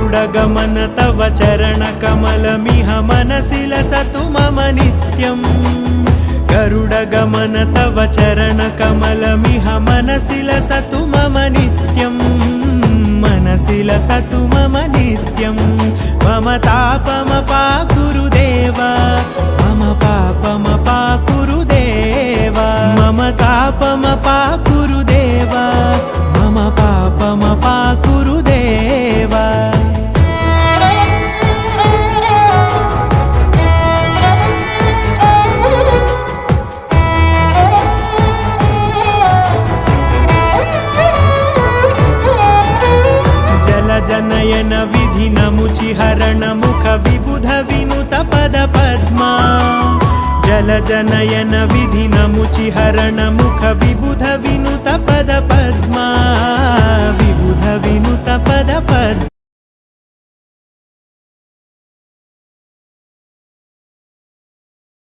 गरुडगमन तव चरणकमलमिह मनसि लसतु मम नित्यम् गरुडगमन तव चरणकमलमिह मनसि लसतु मम नित्यम् मनसि लसतु मम नित्यम् मम तापमपाकुरु देव मम पापमपाकुरु देव मम तापमपाकुरु देव मम पापमपाकुरु देव जनयन विधिनमुचिहरण मुख विबुध विनुत पद पद्मा जल जनयन विधिनमुचिहरण मुख विबुध विनुत पद पद्मा विबुध विनुत पद पद्मा